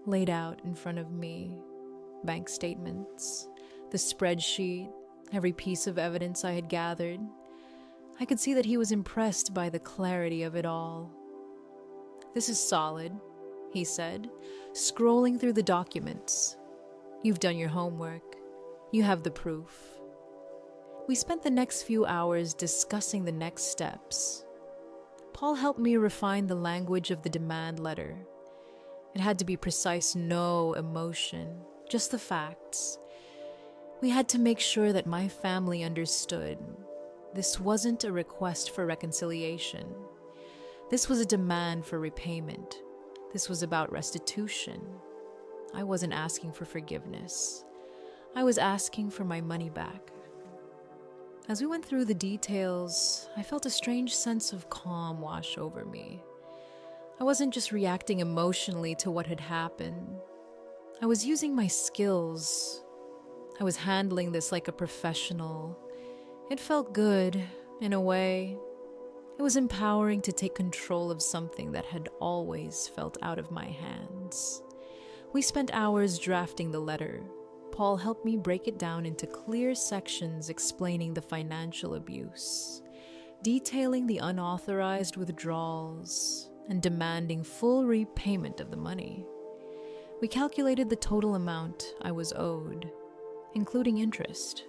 laid out in front of me. Bank statements, the spreadsheet, every piece of evidence I had gathered. I could see that he was impressed by the clarity of it all. "This is solid," he said, scrolling through the documents. "You've done your homework. You have the proof." We spent the next few hours discussing the next steps. Paul helped me refine the language of the demand letter. It had to be precise, no emotion, just the facts. We had to make sure that my family understood this wasn't a request for reconciliation. This was a demand for repayment. This was about restitution. I wasn't asking for forgiveness. I was asking for my money back. As we went through the details, I felt a strange sense of calm wash over me. I wasn't just reacting emotionally to what had happened. I was using my skills. I was handling this like a professional. It felt good, in a way. It was empowering to take control of something that had always felt out of my hands. We spent hours drafting the letter. Paul helped me break it down into clear sections explaining the financial abuse, detailing the unauthorized withdrawals, and demanding full repayment of the money. We calculated the total amount I was owed, including interest.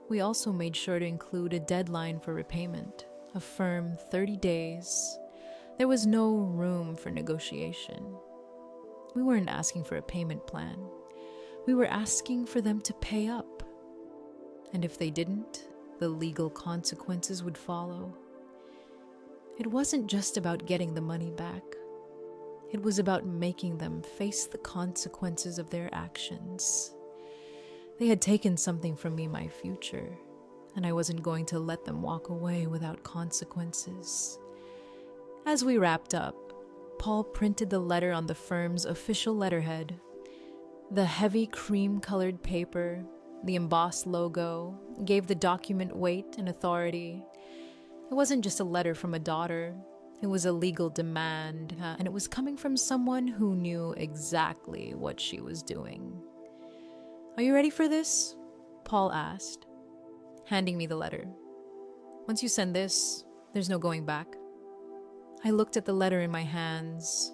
We also made sure to include a deadline for repayment, a firm 30 days. There was no room for negotiation. We weren't asking for a payment plan. We were asking for them to pay up. And if they didn't, the legal consequences would follow. It wasn't just about getting the money back. It was about making them face the consequences of their actions. They had taken something from me, my future, and I wasn't going to let them walk away without consequences. As we wrapped up, Paul printed the letter on the firm's official letterhead. The heavy cream-colored paper, the embossed logo, gave the document weight and authority. It wasn't just a letter from a daughter. It was a legal demand, and it was coming from someone who knew exactly what she was doing. "Are you ready for this?" Paul asked, handing me the letter. "Once you send this, there's no going back." I looked at the letter in my hands.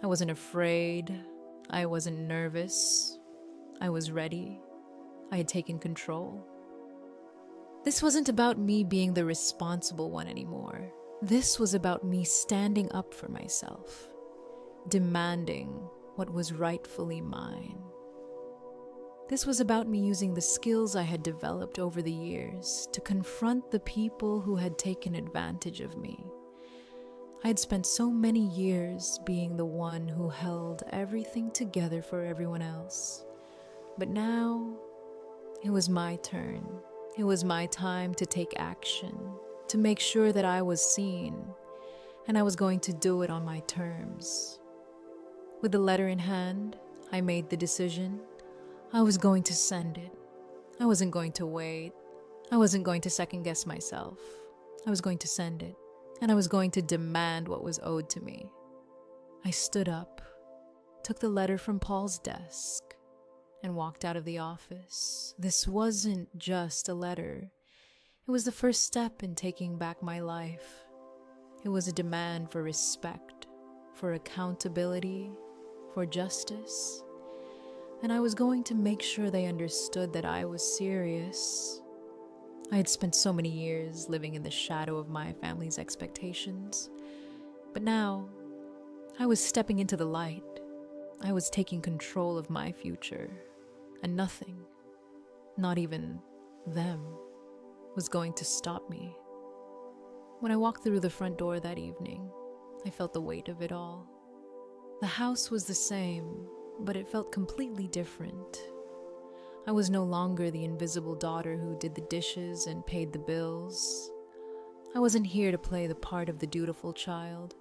I wasn't afraid. I wasn't nervous. I was ready. I had taken control. This wasn't about me being the responsible one anymore. This was about me standing up for myself, demanding what was rightfully mine. This was about me using the skills I had developed over the years to confront the people who had taken advantage of me. I had spent so many years being the one who held everything together for everyone else. But now, it was my turn. It was my time to take action, to make sure that I was seen, and I was going to do it on my terms. With the letter in hand, I made the decision. I was going to send it. I wasn't going to wait. I wasn't going to second-guess myself. I was going to send it, and I was going to demand what was owed to me. I stood up, took the letter from Paul's desk, and walked out of the office. This wasn't just a letter. It was the first step in taking back my life. It was a demand for respect, for accountability, for justice. And I was going to make sure they understood that I was serious. I had spent so many years living in the shadow of my family's expectations. But now, I was stepping into the light. I was taking control of my future. And nothing, not even them, was going to stop me. When I walked through the front door that evening, I felt the weight of it all. The house was the same, but it felt completely different. I was no longer the invisible daughter who did the dishes and paid the bills. I wasn't here to play the part of the dutiful child,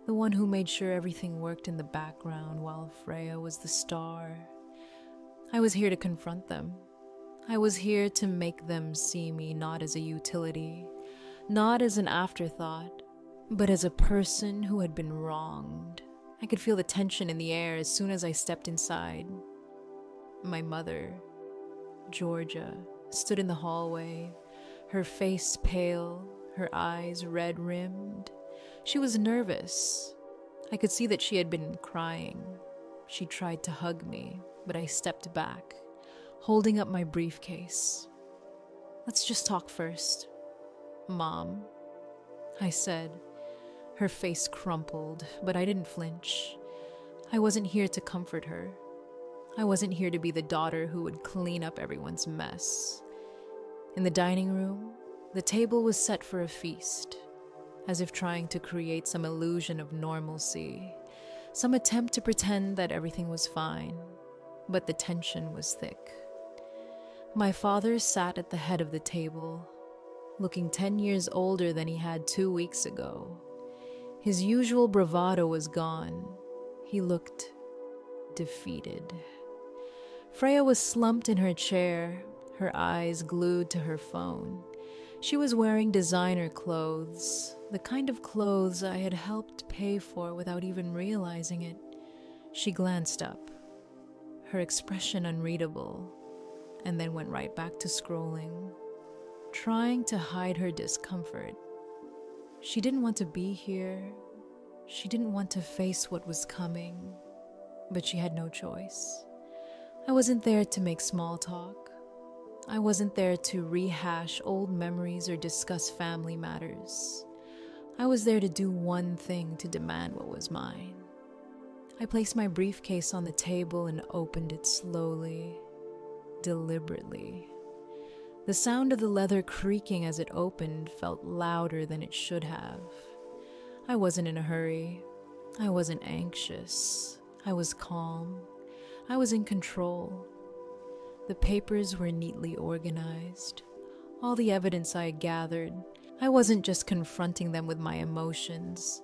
the one who made sure everything worked in the background while Freya was the star. I was here to confront them. I was here to make them see me not as a utility, not as an afterthought, but as a person who had been wronged. I could feel the tension in the air as soon as I stepped inside. My mother, Georgia, stood in the hallway, her face pale, her eyes red-rimmed. She was nervous. I could see that she had been crying. She tried to hug me, but I stepped back, holding up my briefcase. "Let's just talk first, Mom," I said. Her face crumpled, but I didn't flinch. I wasn't here to comfort her. I wasn't here to be the daughter who would clean up everyone's mess. In the dining room, the table was set for a feast, as if trying to create some illusion of normalcy, some attempt to pretend that everything was fine, but the tension was thick. My father sat at the head of the table, looking 10 years older than he had 2 weeks ago. His usual bravado was gone. He looked defeated. Freya was slumped in her chair, her eyes glued to her phone. She was wearing designer clothes, the kind of clothes I had helped pay for without even realizing it. She glanced up, her expression unreadable, and then went right back to scrolling, trying to hide her discomfort. She didn't want to be here. She didn't want to face what was coming, but she had no choice. I wasn't there to make small talk. I wasn't there to rehash old memories or discuss family matters. I was there to do one thing, to demand what was mine. I placed my briefcase on the table and opened it slowly, deliberately. The sound of the leather creaking as it opened felt louder than it should have. I wasn't in a hurry. I wasn't anxious. I was calm. I was in control. The papers were neatly organized. All the evidence I had gathered, I wasn't just confronting them with my emotions.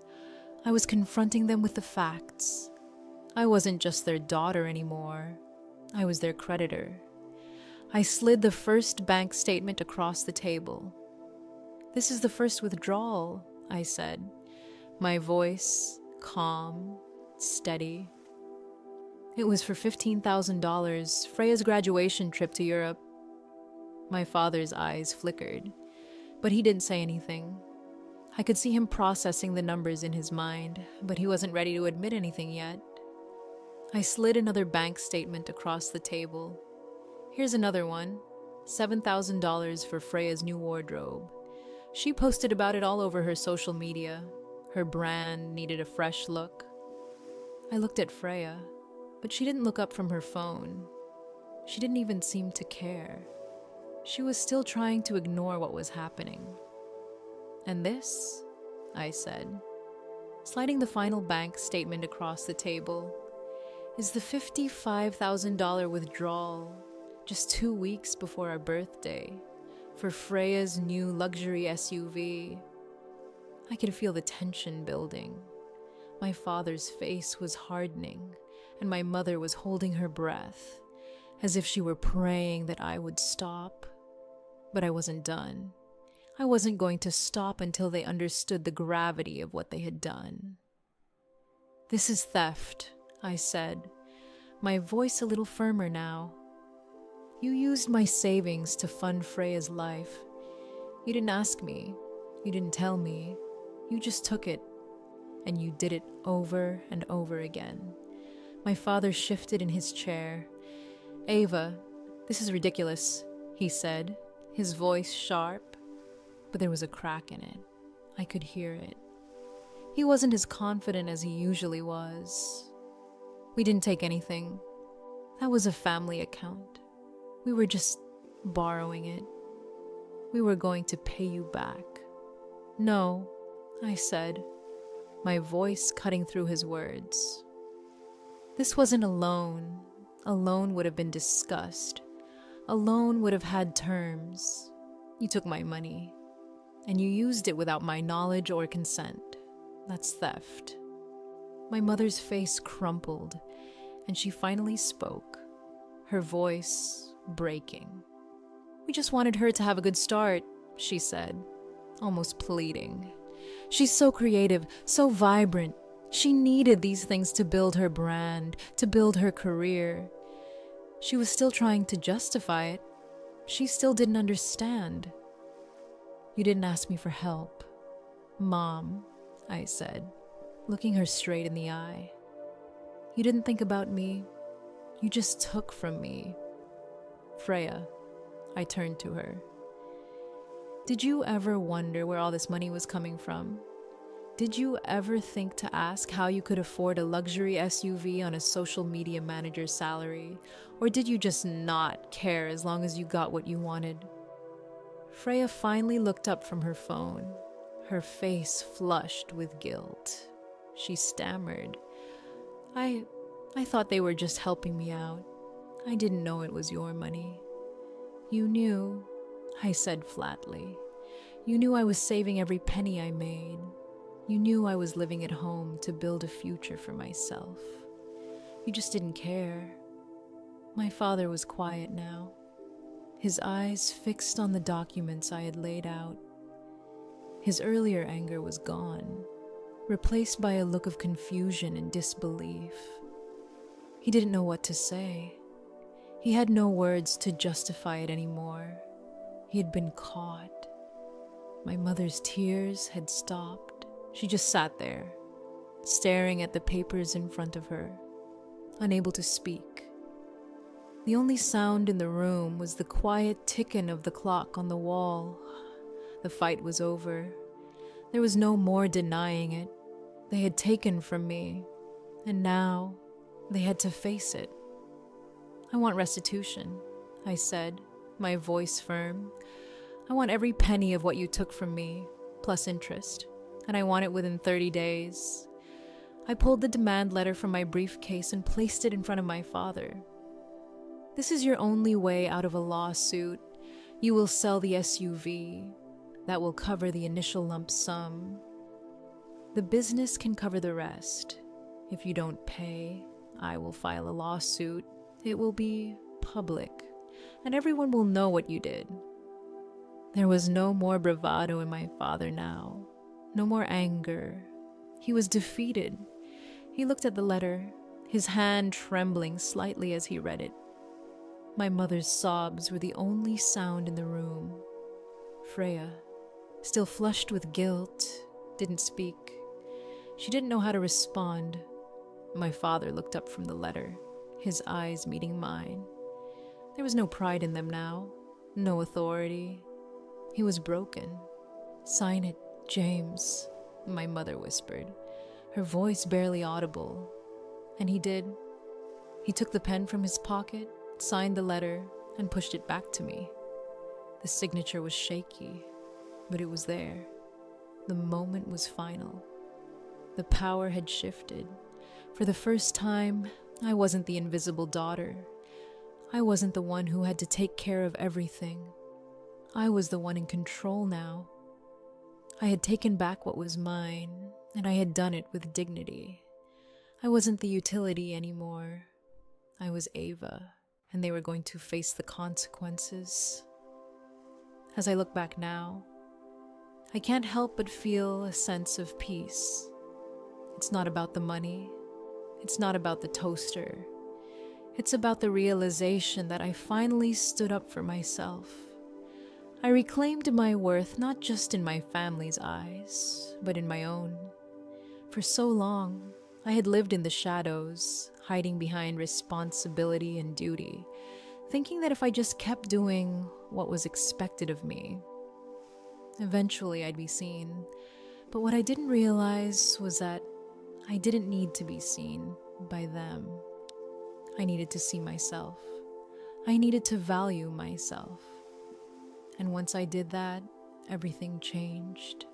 I was confronting them with the facts. I wasn't just their daughter anymore. I was their creditor. I slid the first bank statement across the table. "This is the first withdrawal," I said, my voice calm, steady. It was for $15,000, Freya's graduation trip to Europe. My father's eyes flickered, but he didn't say anything. I could see him processing the numbers in his mind, but he wasn't ready to admit anything yet. I slid another bank statement across the table. "Here's another one, $7,000 for Freya's new wardrobe. She posted about it all over her social media. Her brand needed a fresh look." I looked at Freya, but she didn't look up from her phone. She didn't even seem to care. She was still trying to ignore what was happening. "And this," I said, sliding the final bank statement across the table, "is the $55,000 withdrawal just 2 weeks before our birthday for Freya's new luxury SUV." I could feel the tension building. My father's face was hardening, and my mother was holding her breath, as if she were praying that I would stop. But I wasn't done. I wasn't going to stop until they understood the gravity of what they had done. "This is theft," I said, my voice a little firmer now. "You used my savings to fund Freya's life. You didn't ask me. You didn't tell me. You just took it. And you did it over and over again." My father shifted in his chair. "Ava, this is ridiculous," he said, his voice sharp, but there was a crack in it. I could hear it. He wasn't as confident as he usually was. "We didn't take anything. That was a family account. We were just borrowing it. We were going to pay you back." "No," I said, my voice cutting through his words. "This wasn't a loan. A loan would have been discussed. A loan would have had terms. You took my money, and you used it without my knowledge or consent. That's theft." My mother's face crumpled, and she finally spoke, her voice breaking. "We just wanted her to have a good start," she said, almost pleading. "She's so creative, so vibrant. She needed these things to build her brand, to build her career." She was still trying to justify it. She still didn't understand. "You didn't ask me for help, Mom," I said, looking her straight in the eye. "You didn't think about me. You just took from me." "Freya," I turned to her, "did you ever wonder where all this money was coming from? Did you ever think to ask how you could afford a luxury SUV on a social media manager's salary? Or did you just not care as long as you got what you wanted? Freya finally looked up from her phone, her face flushed with guilt. She stammered, I thought they were just helping me out. I didn't know it was your money." "You knew," I said flatly. "You knew I was saving every penny I made. You knew I was living at home to build a future for myself. You just didn't care." My father was quiet now, his eyes fixed on the documents I had laid out. His earlier anger was gone, replaced by a look of confusion and disbelief. He didn't know what to say. He had no words to justify it anymore. He had been caught. My mother's tears had stopped. She just sat there, staring at the papers in front of her, unable to speak. The only sound in the room was the quiet ticking of the clock on the wall. The fight was over. There was no more denying it. They had taken from me, and now they had to face it. "I want restitution," I said, my voice firm. "I want every penny of what you took from me, plus interest, and I want it within 30 days. I pulled the demand letter from my briefcase and placed it in front of my father. "This is your only way out of a lawsuit. You will sell the SUV. That will cover the initial lump sum. The business can cover the rest. If you don't pay, I will file a lawsuit. It will be public, and everyone will know what you did." There was no more bravado in my father now, no more anger. He was defeated. He looked at the letter, his hand trembling slightly as he read it. My mother's sobs were the only sound in the room. Freya, still flushed with guilt, didn't speak. She didn't know how to respond. My father looked up from the letter, his eyes meeting mine. There was no pride in them now, no authority. He was broken. "Sign it, James," my mother whispered, her voice barely audible. And he did. He took the pen from his pocket, signed the letter, and pushed it back to me. The signature was shaky, but it was there. The moment was final. The power had shifted. For the first time, I wasn't the invisible daughter. I wasn't the one who had to take care of everything. I was the one in control now. I had taken back what was mine, and I had done it with dignity. I wasn't the utility anymore. I was Ava, and they were going to face the consequences. As I look back now, I can't help but feel a sense of peace. It's not about the money. It's not about the toaster. It's about the realization that I finally stood up for myself. I reclaimed my worth not just in my family's eyes, but in my own. For so long, I had lived in the shadows, hiding behind responsibility and duty, thinking that if I just kept doing what was expected of me, eventually I'd be seen. But what I didn't realize was that I didn't need to be seen by them. I needed to see myself. I needed to value myself. And once I did that, everything changed.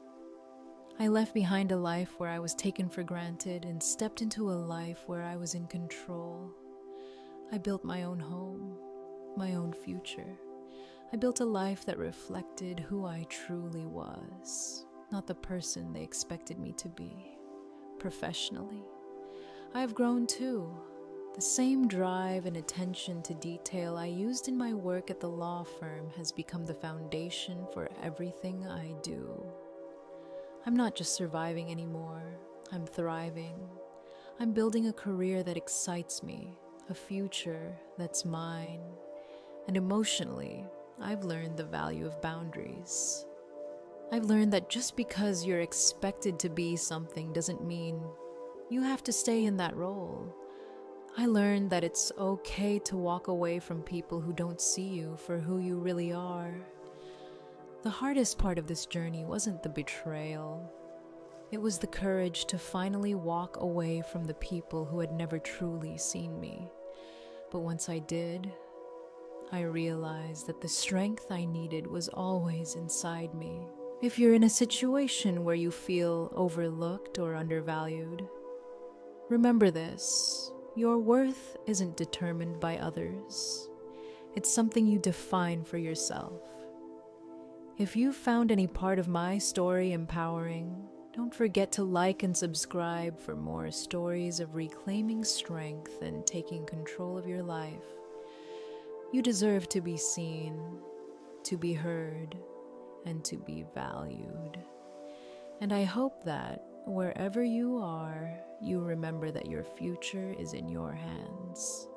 I left behind a life where I was taken for granted and stepped into a life where I was in control. I built my own home, my own future. I built a life that reflected who I truly was, not the person they expected me to be. Professionally, I have grown too. The same drive and attention to detail I used in my work at the law firm has become the foundation for everything I do. I'm not just surviving anymore, I'm thriving. I'm building a career that excites me, a future that's mine. And emotionally, I've learned the value of boundaries. I've learned that just because you're expected to be something doesn't mean you have to stay in that role. I learned that it's okay to walk away from people who don't see you for who you really are. The hardest part of this journey wasn't the betrayal. It was the courage to finally walk away from the people who had never truly seen me. But once I did, I realized that the strength I needed was always inside me. If you're in a situation where you feel overlooked or undervalued, remember this: your worth isn't determined by others. It's something you define for yourself. If you found any part of my story empowering, don't forget to like and subscribe for more stories of reclaiming strength and taking control of your life. You deserve to be seen, to be heard, and to be valued. And I hope that wherever you are, you remember that your future is in your hands.